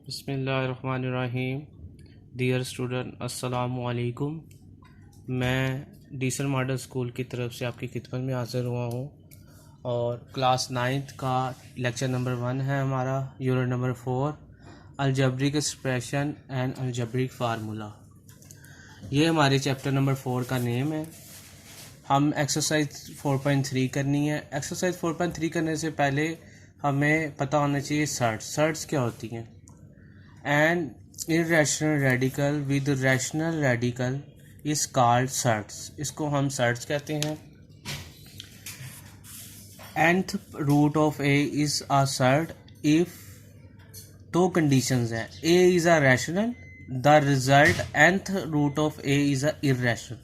बिस्मिल्लाहिर्रहमानिर्रहीम। Dear student अस्सलामु अलैकुम। मैं डीसल मॉडल स्कूल की तरफ से आपकी खिदमत में हाज़िर हुआ हूँ और क्लास 9th का लेक्चर नंबर 1 है हमारा, unit number 4, algebraic expression and algebraic formula. ये हमारे चैप्टर नंबर 4 का नेम है। हम एक्सरसाइज 4.3 करनी है। एक्सरसाइज 4.3 करने से पहले हमें पता होना चाहिए सर्ट्स क्या होती हैं। An irrational radical with rational radical is called surds। इसको हम सर्ट्स कहते हैं। nth root of a is a surd if दो कंडीशंस हैं, a is a rational, the result nth root of a is a irrational।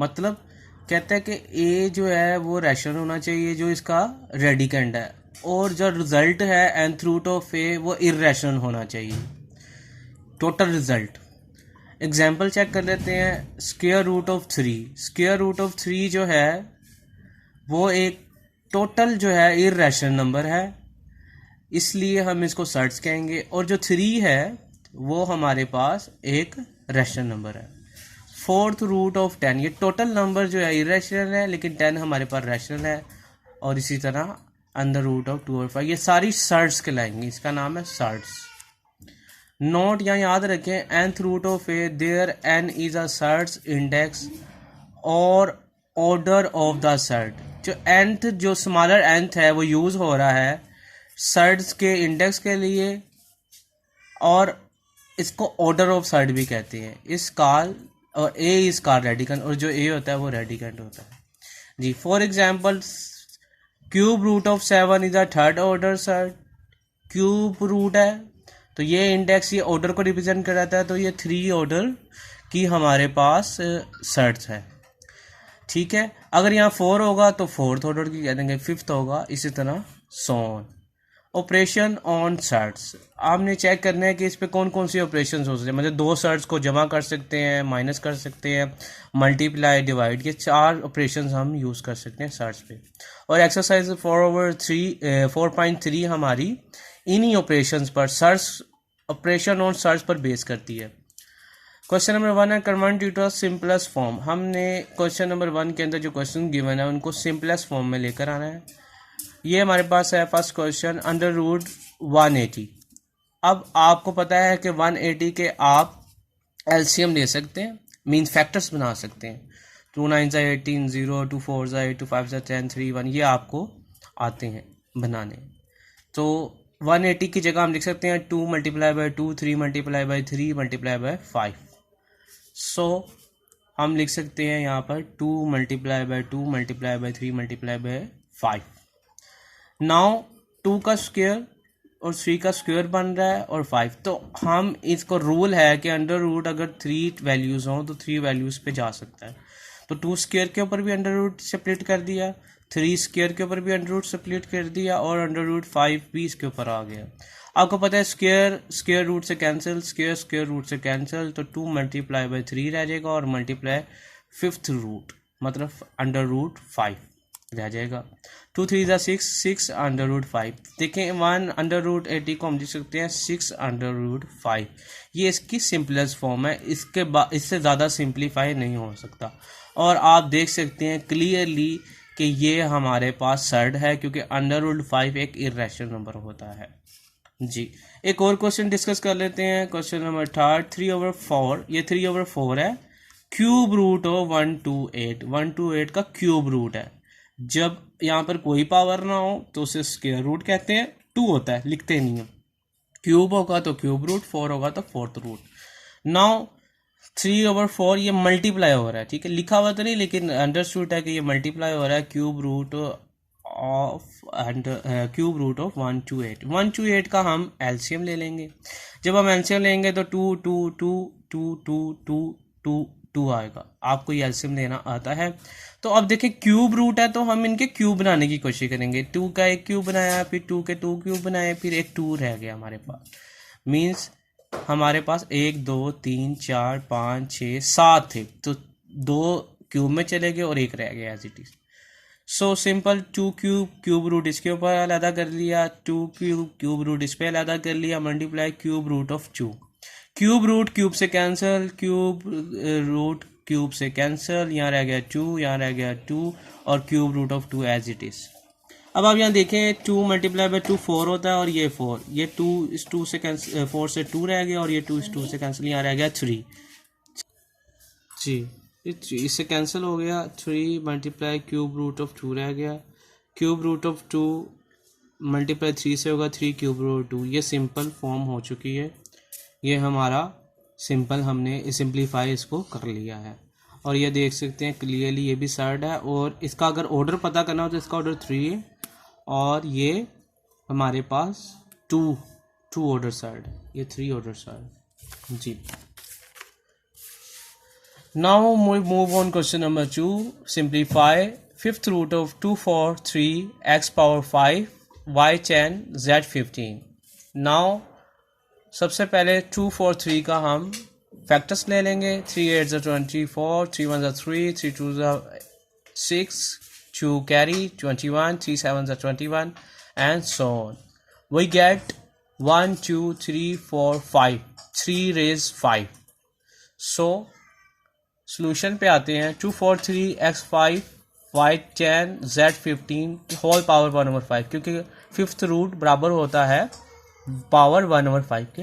मतलब कहता है कि a जो है वो रैशनल होना चाहिए जो इसका रेडिकेंड है, और जो रिजल्ट है nth रूट ऑफ a वो इरेशनल होना चाहिए, टोटल रिजल्ट। एग्जाम्पल चेक कर लेते हैं। Square root of 3, square root of 3 जो है वो एक टोटल जो है इरेशनल नंबर है, इसलिए हम इसको सर्ट्स कहेंगे। और जो 3 है वो हमारे पास एक रैशनल नंबर है। फोर्थ रूट ऑफ 10, ये टोटल नंबर जो है इरेशनल है लेकिन 10 हमारे पास रैशनल है। और इसी तरह अंडर रूट ऑफ 2 और 5, ये सारी सर्ट्स कहलाएंगी, इसका नाम है सर्ट्स। नोट यहाँ याद रखें, nth root of a there n is a surds index और ऑर्डर ऑफ द सर्ट। जो nth जो स्मॉलर nth है वो यूज हो रहा है सर्ट्स के इंडेक्स के लिए, और इसको ऑर्डर ऑफ सर्ट भी कहते हैं। इस काल और a इज कॉल्ड रेडिकेंट, और जो a होता है वो रेडिकेंट होता है जी। For example cube root of 7 is a third order surd. Cube root है तो ये इंडेक्स, ये ऑर्डर को रिप्रेजेंट कराता है, तो ये 3 ऑर्डर की हमारे पास सर्ट्स है। ठीक है, अगर यहाँ 4 होगा तो फोर्थ ऑर्डर की कह देंगे, 5th होगा, इसी तरह so on. Operation on surds, आपने चेक करना है कि इस पे कौन कौन सी ऑपरेशन हो सकते हैं। मतलब 2 सर्ट्स को जमा कर सकते हैं, माइनस कर सकते हैं, मल्टीप्लाई, डिवाइड, ये 4 ऑपरेशन हम यूज़ कर सकते हैं सर्ट्स पे। और एक्सरसाइज 4.3 हमारी इन्हीं ऑपरेशंस पर, सर्च ऑपरेशन ऑन सर्च पर बेस करती है। क्वेश्चन नंबर 1 है कन्वर्ट टू सिंपलेस्ट फॉर्म। हमने क्वेश्चन नंबर 1 के अंदर जो क्वेश्चन गिवन है उनको सिंपलेस्ट फॉर्म में लेकर आना है। ये हमारे पास है फर्स्ट क्वेश्चन, अंडर रूट 180। अब आपको पता है कि 180 के आप एलसीएम ले सकते हैं, मीन्स फैक्टर्स बना सकते हैं। 2 9 18, 0 2 4 8 2 5 10 3 1, ये आपको आते हैं बनाने। तो 180 की जगह हम लिख सकते हैं 2 multiply by 2, 3 multiply by 3 multiply by 5। सो हम लिख सकते हैं यहाँ पर 2 multiply by 2 multiply by 3 multiply by 5। Now 2 का स्क्वायर और 3 का स्क्वायर बन रहा है और 5, तो हम इसको रूल है कि अंडर रूट अगर 3 वैल्यूज़ हों तो 3 वैल्यूज़ पे जा सकता है। तो 2 स्क्वायर के ऊपर भी अंडर रूट सेपरेट कर दिया, 3 स्क्वायर के ऊपर भी अंडर रूट सेपरेट कर दिया, और अंडर रूट 5 भी इसके ऊपर आ गया। आपको पता है स्क्वायर स्क्वायर रूट से कैंसिल, स्क्वायर स्क्वायर रूट से कैंसिल, तो 2 मल्टीप्लाई बाई 3 रह जाएगा और मल्टीप्लाई 5th रूट मतलब अंडर रूट 5 रह जाएगा। 2 3 6, 6 अंडर रूट 5। देखें 1 अंडर रूट 80 को हम लिख सकते हैं 6 अंडर रूट 5। ये इसकी सिंपलेस्ट फॉर्म है, इससे ज़्यादा सिंप्लीफाई नहीं हो सकता। और आप देख सकते हैं क्लियरली कि ये हमारे पास सर्ड है, क्योंकि अंडर रूट 5 एक इरेशनल नंबर होता है जी। एक और क्वेश्चन डिस्कस कर लेते हैं। Question number 3, 3/4। ये 3/4 है। क्यूब रूट ऑफ 128, 128 का क्यूब रूट है। जब यहाँ पर कोई पावर ना हो तो उसे स्क्वायर रूट कहते हैं, 2 होता है, लिखते नहीं है। क्यूब होगा तो क्यूब रूट, 4 होगा तो फोर्थ रूट। नाउ 3/4 ये मल्टीप्लाई हो रहा है, ठीक है, लिखा हुआ तो नहीं लेकिन अंडरस्टूड है कि ये मल्टीप्लाई हो रहा है। क्यूब रूट ऑफ 128, 128 का हम एलसीएम ले लेंगे। जब हम एलसीएम लेंगे तो 2 2 2 2 2 2 2 2 आएगा। आपको ये एलसीएम लेना आता है। तो अब देखिए क्यूब रूट है तो हम इनके क्यूब बनाने की कोशिश करेंगे। 2 का एक क्यूब बनाया, फिर 2 के 2 क्यूब बनाए, फिर एक 2 रह गया हमारे पास। मीन्स हमारे पास 1 2 3 4 5 6 7 थे, तो 2 क्यूब में चले गए और 1 रह गया as it is. So simple, two cube root इसके ऊपर अलहदा कर लिया, टू क्यूब रूट इस पे अलहदा कर लिया, multiply cube root of two. Cube root cube से कैंसिल, क्यूब रूट क्यूब से कैंसिल, यहाँ रह गया टू, यहाँ रह गया टू, और cube root of two as it is. अब आप यहाँ देखें, two multiply by two four होता है, और ये फोर, ये टू इस टू से कैंसिल, फोर से टू रह गया, और ये टू इस टू से कैंसिल, यहाँ रह गया थ्री जी, इससे कैंसिल हो गया, three multiply cube root of two रह गया, cube root of two multiply three से होगा थ्री क्यूब रूट टू। ये सिंपल फॉर्म हो चुकी है, ये हमारा सिंपल, हमने सिंप्लीफाई इसको कर लिया है। और ये देख सकते हैं क्लियरली ये भी सर्ड है, और इसका अगर ऑर्डर पता करना हो तो इसका ऑर्डर थ्री है, और ये हमारे पास टू ऑर्डर सर्ड है, ये थ्री ऑर्डर सर्ड जी। Now we move on question number 2. Simplify fifth root of 2, 4, 3, x power 5, y 10, z 15. Now सबसे पहले 2, 4, 3 का हम फैक्टर्स ले लेंगे। 3 8 24, 3 1 3, 3 2 6, 2 carry 21, 3 7 21, and so on. We get 1 2 3 4 5, 3 raised 5. So solution पे आते हैं। 2 4 3 x 5 y 10 z 15 whole power 1/5, क्योंकि फिफ्थ रूट बराबर होता है पावर 1/5 के।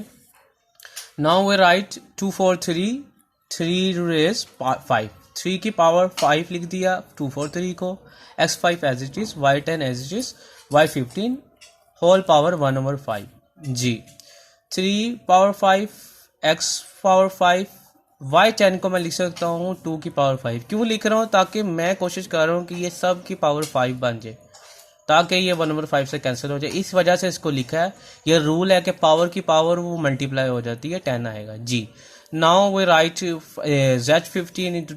नाउ वी राइट 2 4 3 3 रेज 5, 3 की पावर 5 लिख दिया 2 4 3 को, x 5 as it is, y 10 as it is, y 15 whole power 1/5 जी। 3 पावर 5 x पावर 5 y 10 को मैं लिख सकता हूँ 2 की पावर 5। क्यों लिख रहा हूँ? ताकि मैं कोशिश कर रहा हूँ कि ये सब की पावर 5 बन जाए, ताकि ये 1/5 से कैंसिल हो जाए, इस वजह से इसको लिखा है। ये रूल है कि पावर की पावर वो मल्टीप्लाई हो जाती है, 10 आएगा जी। Now we write z 15 into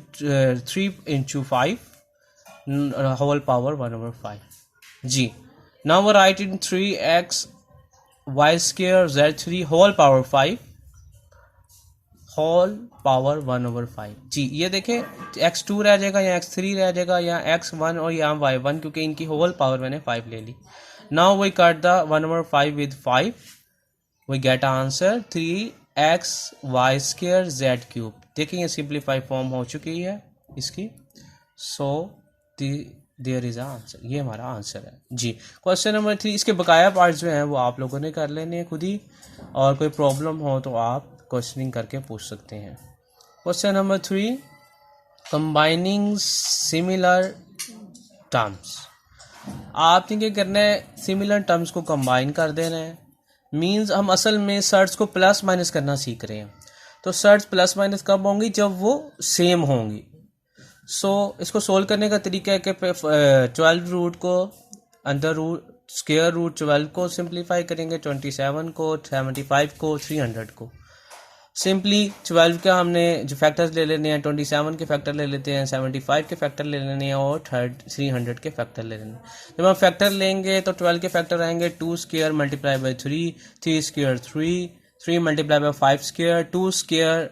3 into 5 whole power 1/5 जी। Now we write in 3x y square z 3 whole power 5 whole power 1/5 जी। ये देखें x2 रह जाएगा, या x3 रह जाएगा, या x1 और यहाँ y1, क्योंकि इनकी होल पावर मैंने 5 ले ली। Now we cut the 1/5 with 5, we get answer 3x y square z cube. देखिए ये सिंप्लीफाई फॉर्म हो चुकी है इसकी। सो देयर इज आंसर, ये हमारा आंसर है जी। क्वेश्चन नंबर 3, इसके बकाया पार्ट जो हैं वो आप लोगों ने कर लेने हैं खुद ही, और कोई प्रॉब्लम हो तो आप क्वेश्चनिंग करके पूछ सकते हैं। Question number 3, combining similar terms. आपने क्या करना है, सिमिलर टर्म्स को कंबाइन कर देना है। मींस हम असल में सर्ट्स को प्लस माइनस करना सीख रहे हैं, तो सर्ट्स प्लस माइनस कब होंगी? जब वो सेम होंगी। सो इसको सोल्व करने का तरीका है कि 12 रूट को अंडर रूट स्क्वायर रूट 12 को सिंप्लीफाई करेंगे, 27 को, 75 को, 300 को। सिंपली 12 का हमने जो फैक्टर्स ले लेने हैं, 27 के फैक्टर ले लेते हैं, 75 के फैक्टर ले लेने हैं, और 300 के फैक्टर ले लेने हैं। जब हम फैक्टर लेंगे तो 12 के फैक्टर आएंगे 2 square multiply by 3 square 3 multiply by 5 square, 2 square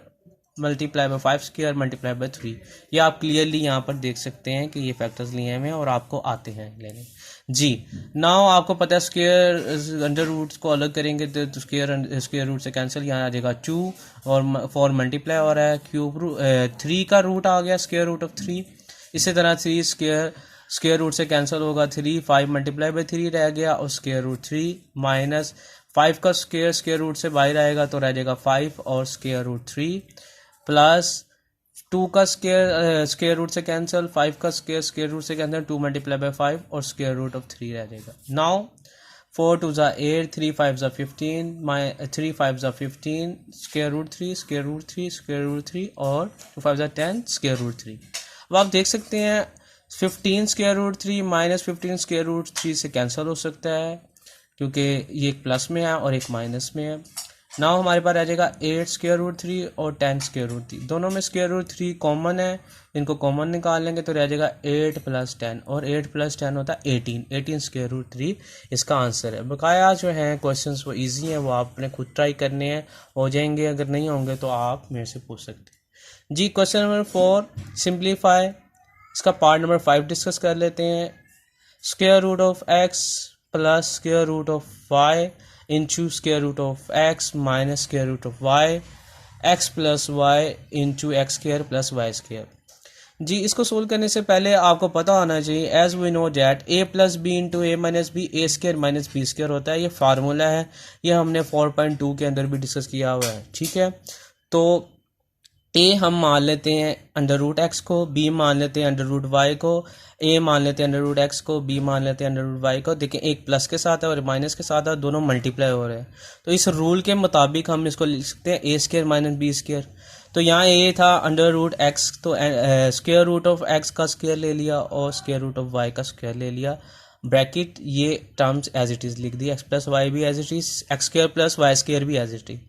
multiply by 5 square multiply by 3। ये आप क्लियरली यहाँ पर देख सकते हैं कि ये फैक्टर्स लिए हुए हैं और आपको आते हैं लेने जी। नाउ आपको पता है स्क्वायर अंडर रूट्स को अलग करेंगे तो स्क्वायर रूट से कैंसिल, यहाँ आ जाएगा 2 और 4 मल्टीप्लाई हो रहा है, क्यूब रूट 3 का रूट आ गया स्क्वायर रूट ऑफ 3। इसी तरह 3 स्क्वायर रूट से कैंसिल होगा 3, 5 मल्टीप्लाई बाई 3 रह गया, और स्क्वायर रूट 3 माइनस 5 का स्क्वायर रूट से बाहर आएगा तो रह जाएगा 5 और स्क्वायर रूट 3, प्लस 2 का स्क्वायर रूट से कैंसिल, 5 का स्क्वायर रूट से कैंसिल, 2 मल्टीप्लाई बाई 5 और स्क्वायर रूट ऑफ 3 रह जाएगा। Now 4 2 8, 3 5 15, 3 5 15, square root 3 square root 3 square root 3 और 2 5 10 स्क्वायर रूट 3। अब आप देख सकते हैं 15 square root 3 minus 15 square root 3 से कैंसिल हो सकता है, क्योंकि ये एक प्लस में है और एक माइनस में है। नाउ हमारे पास आ जाएगा 8 स्क्वायर रूट 3 और 10 स्क्वायर रूट 3, दोनों में स्क्वायर रूट 3 कॉमन है, इनको कॉमन निकाल लेंगे तो रह जाएगा 8 प्लस 10, और 8 प्लस 10 होता है 18 स्क्वायर रूट 3 इसका आंसर है। बकाया जो हैं क्वेश्चंस वो इजी हैं, वो आपने खुद ट्राई करने हैं, हो जाएंगे। अगर नहीं होंगे तो आप मेरे से पूछ सकते हैं जी। Question number 4, simplify. इसका पार्ट नंबर 5 डिस्कस कर लेते हैं। Square root of x plus square root of y into square root of x minus square root of y x plus y into x square plus y square. जी, इसको solve करने से पहले आपको पता होना चाहिए as we know that a plus b into a minus b a square minus B square होता है। ये फार्मूला है, ये हमने 4.2 के अंदर भी डिस्कस किया हुआ है। ठीक है, तो ए हम मान लेते हैं अंडर रूट एक्स को, बी मान लेते हैं अंडर रूट वाई को, ए मान लेते हैं अंडर रूट एक्स को, बी मान लेते हैं अंडर रूट वाई को। देखिए एक प्लस के साथ है और माइनस के साथ है, दोनों मल्टीप्लाई हो रहे हैं। तो इस रूल के मुताबिक हम इसको लिख सकते हैं ए स्क्वायर माइनस बी स्क्वायर। तो यहाँ ए था अंडर रूट एक्स, तो स्क्वायर रूट ऑफ एक्स का स्क्वायर ले लिया और स्क्वायर रूट ऑफ वाई का स्क्वायर ले लिया, ब्रैकेट ये टर्म्स एज इट इज लिख दिया, एक्स प्लस वाई भी as it is, x square plus y square भी as it is.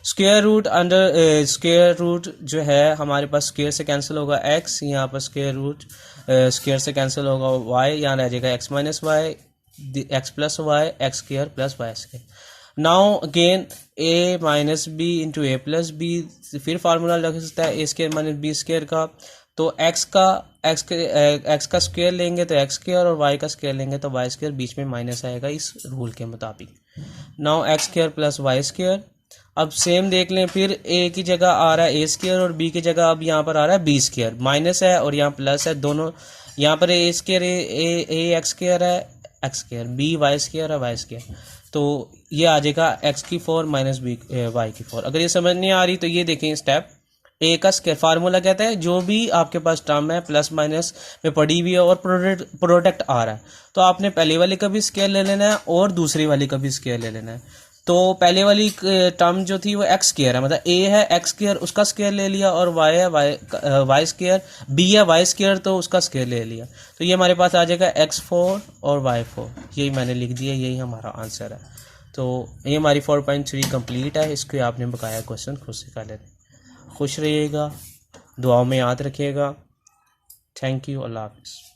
Square root under square root जो है हमारे पास स्क्वायर से कैंसिल होगा एक्स, यहाँ पर स्क्वायर रूट स्क्वायर से कैंसिल होगा वाई, यहाँ रह जाएगा x minus y, x plus y, x square plus y square. Now again a minus b into a plus b, फिर फार्मूला लग सकता है ए स्क्वायर माइनस बी स्क्वायर का। तो एक्स का स्क्वायर लेंगे तो एक्स स्क्वायर और वाई का स्क्वायर लेंगे तो वाई स्क्वायर, बीच में माइनस आएगा इस रूल के मुताबिक। Now x square plus y square. अब सेम देख लें, फिर ए की जगह आ रहा है ए स्क्वायर और बी की जगह अब यहाँ पर आ रहा है बी स्क्वायर, माइनस है और यहाँ प्लस है, दोनों यहाँ पर a square a x square है x square, b y square है वाई स्क्वायर। तो ये आ जाएगा एक्स की 4 माइनस बी वाई की 4। अगर ये समझ नहीं आ रही तो ये देखें स्टेप ए का स्क्वायर, फार्मूला कहता है जो भी आपके पास टर्म है प्लस माइनस में पड़ी हुई है और प्रोडक्ट आ रहा है तो आपने पहले वाले का भी स्क्वायर ले लेना है और दूसरी वाली का भी स्क्वायर ले लेना है। तो पहले वाली टर्म जो थी वो एक्स स्क्वायर है, मतलब ए है एक्स स्क्वायर उसका स्क्वायर ले लिया और वाई है वाई स्क्वायर, बी है वाई स्क्वायर तो उसका स्क्वायर ले लिया। तो ये हमारे पास आ जाएगा x4 और y4, यही मैंने लिख दिया, यही हमारा आंसर है। तो ये हमारी 4.3 कंप्लीट है। इसको आपने बकाया क्वेश्चन खुद से कर लेते। खुश रहिएगा, दुआओं में याद रखिएगा। थैंक यू, अल्लाह हाफिज़।